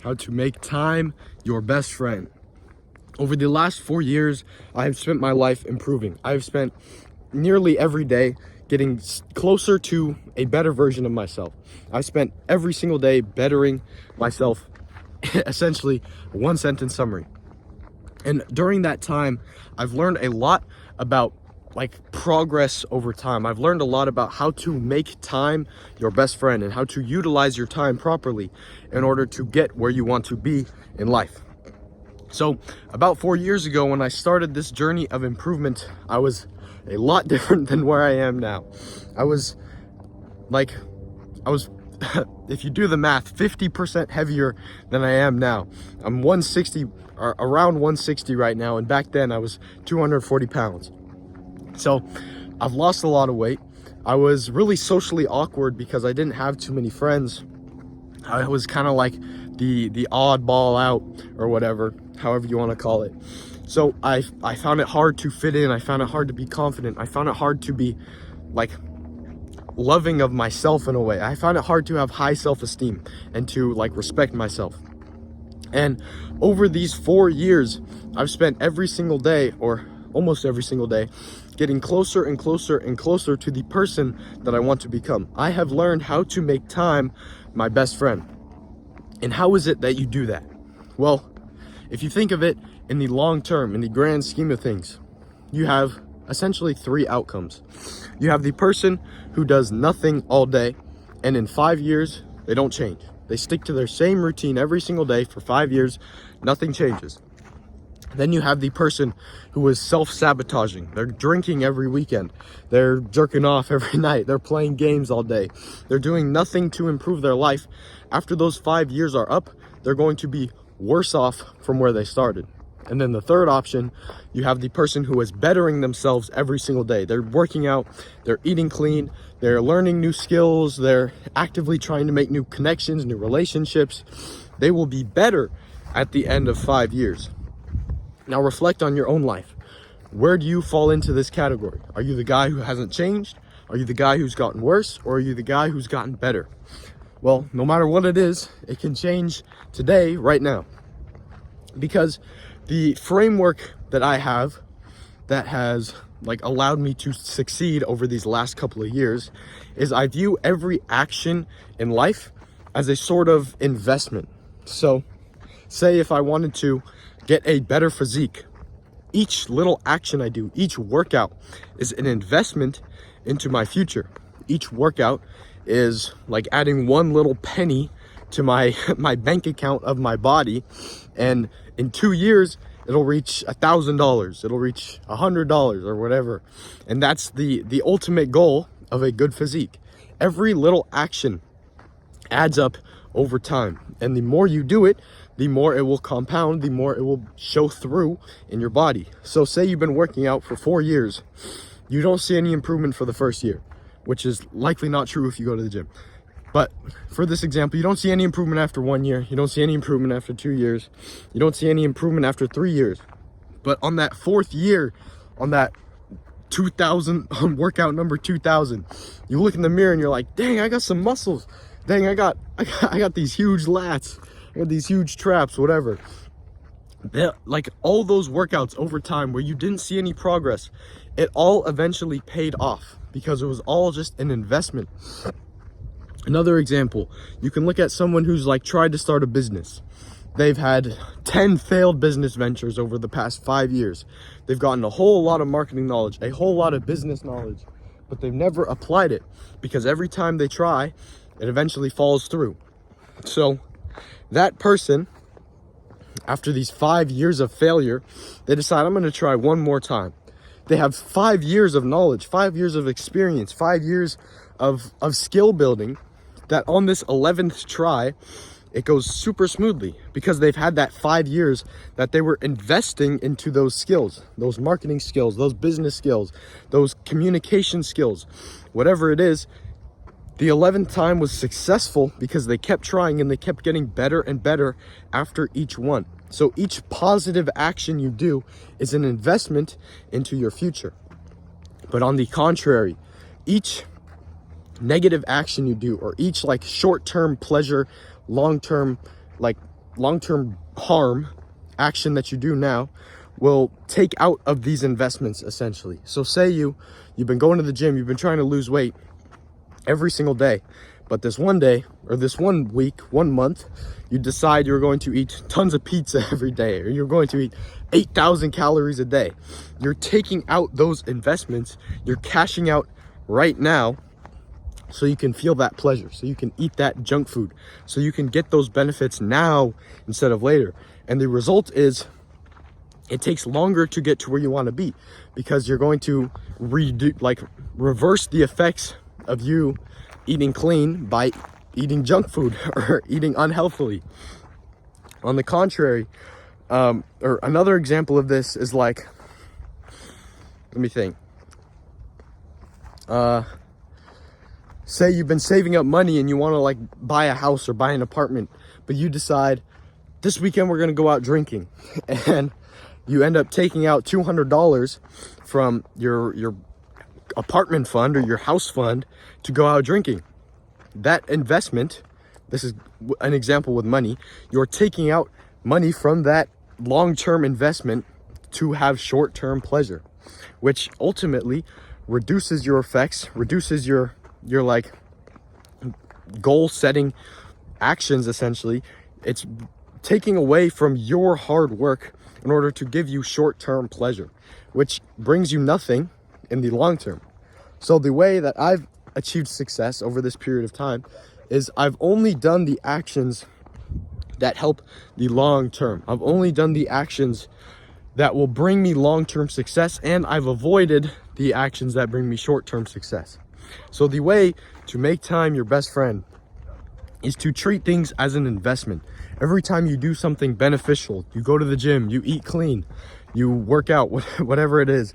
how to make time your best friend. Over the last 4 years, I have spent my life improving. I have spent nearly every day getting closer to a better version of myself. I spent every single day bettering myself. Essentially, one sentence summary. And during that time, I've learned a lot about progress over time. I've learned a lot about how to make time your best friend and how to utilize your time properly in order to get where you want to be in life. So about 4 years ago, when I started this journey of improvement, I was a lot different than where I am now. I was if you do the math, 50% heavier than I am now. I'm 160, or around 160 right now, and back then I was 240 pounds. So I've lost a lot of weight. I was really socially awkward because I didn't have too many friends. I was kind of like the oddball out, or whatever, however you want to call it. So I found it hard to fit in. I found it hard to be confident. I found it hard to be loving of myself in a way. I found it hard to have high self-esteem and to respect myself. And over these 4 years, I've spent every single day, or almost every single day, getting closer and closer and closer to the person that I want to become. I have learned how to make time my best friend. And how is it that you do that? Well, if you think of it in the long term, in the grand scheme of things, you have essentially 3 outcomes. You have the person who does nothing all day, and in 5 years, they don't change. They stick to their same routine every single day for 5 years, nothing changes. Then you have the person who is self-sabotaging. They're drinking every weekend. They're jerking off every night. They're playing games all day. They're doing nothing to improve their life. After those 5 years are up, they're going to be worse off from where they started. And then the third option, you have the person who is bettering themselves every single day. They're working out, they're eating clean, they're learning new skills, they're actively trying to make new connections, new relationships. They will be better at the end of 5 years. Now reflect on your own life. Where do you fall into this category? Are you the guy who hasn't changed? Are you the guy who's gotten worse? Or are you the guy who's gotten better? Well, no matter what it is, it can change today, right now. Because the framework that I have that has allowed me to succeed over these last couple of years is I view every action in life as a sort of investment. So say if I wanted to get a better physique, each little action I do, each workout is an investment into my future. Each workout is like adding one little penny to my bank account of my body, and in 2 years it'll reach $1,000, it'll reach $100 or whatever. And that's the ultimate goal of a good physique. Every little action adds up over time, and the more you do it, the more it will compound, the more it will show through in your body. So say you've been working out for 4 years, you don't see any improvement for the first year, which is likely not true if you go to the gym. But for this example, you don't see any improvement after 1 year, you don't see any improvement after 2 years, you don't see any improvement after 3 years. But on that 4th year, on that 2000 workout number 2000, you look in the mirror and you're like, dang, I got some muscles. Dang, I got these huge lats, I got these huge traps, whatever. Like all those workouts over time where you didn't see any progress, it all eventually paid off because it was all just an investment. Another example, you can look at someone who's tried to start a business. They've had 10 failed business ventures over the past 5 years. They've gotten a whole lot of marketing knowledge, a whole lot of business knowledge, but they've never applied it because every time they try, it eventually falls through. So that person, after these 5 years of failure, they decide, I'm going to try one more time. They have 5 years of knowledge, 5 years of experience, 5 years of skill building, that on this 11th try, it goes super smoothly because they've had that 5 years that they were investing into those skills, those marketing skills, those business skills, those communication skills, whatever it is. The 11th time was successful because they kept trying and they kept getting better and better after each one. So each positive action you do is an investment into your future. But on the contrary, each negative action you do, or each short-term pleasure, long-term long-term harm action that you do now will take out of these investments essentially. So say you've been going to the gym, you've been trying to lose weight every single day, but this one day or this 1 week, 1 month, you decide you're going to eat tons of pizza every day, or you're going to eat 8,000 calories a day. You're taking out those investments, you're cashing out right now so you can feel that pleasure, so you can eat that junk food, so you can get those benefits now instead of later. And the result is it takes longer to get to where you want to be, because you're going to reverse the effects of you eating clean by eating junk food or eating unhealthily. On the contrary, or another example of this is like, let me think. Say you've been saving up money and you want to like buy a house or buy an apartment, but you decide this weekend we're going to go out drinking, and you end up taking out $200 from your apartment fund or your house fund to go out drinking. That investment, this is an example with money, you're taking out money from that long-term investment to have short-term pleasure, which ultimately reduces your effects, reduces your like goal setting actions. Essentially, it's taking away from your hard work in order to give you short-term pleasure, which brings you nothing in the long term. So the way that I've achieved success over this period of time is I've only done the actions that help the long term. I've only done the actions that will bring me long-term success, and I've avoided the actions that bring me short-term success. So the way to make time your best friend is to treat things as an investment. Every time you do something beneficial, you go to the gym, you eat clean, you work out, whatever it is,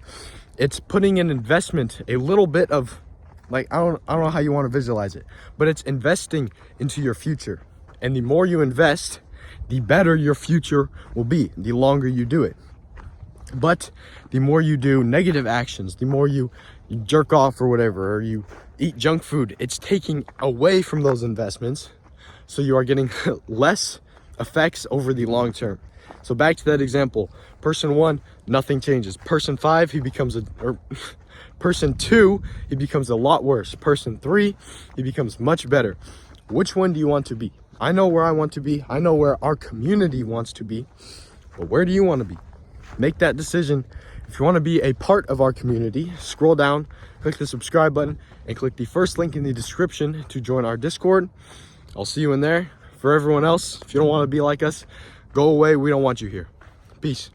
it's putting an investment, a little bit of, like, I don't know how you want to visualize it, but it's investing into your future. And the more you invest, the better your future will be, the longer you do it. But the more you do negative actions, the more you jerk off or whatever, or you eat junk food, it's taking away from those investments. So you are getting less effects over the long term. So back to that example, person 1, nothing changes. Person 5, person 2, he becomes a lot worse. Person 3, he becomes much better. Which one do you want to be? I know where I want to be. I know where our community wants to be. But where do you want to be? Make that decision. If you want to be a part of our community, scroll down, click the subscribe button, and click the first link in the description to join our Discord. I'll see you in there. For everyone else, if you don't want to be like us, go away. We don't want you here. Peace.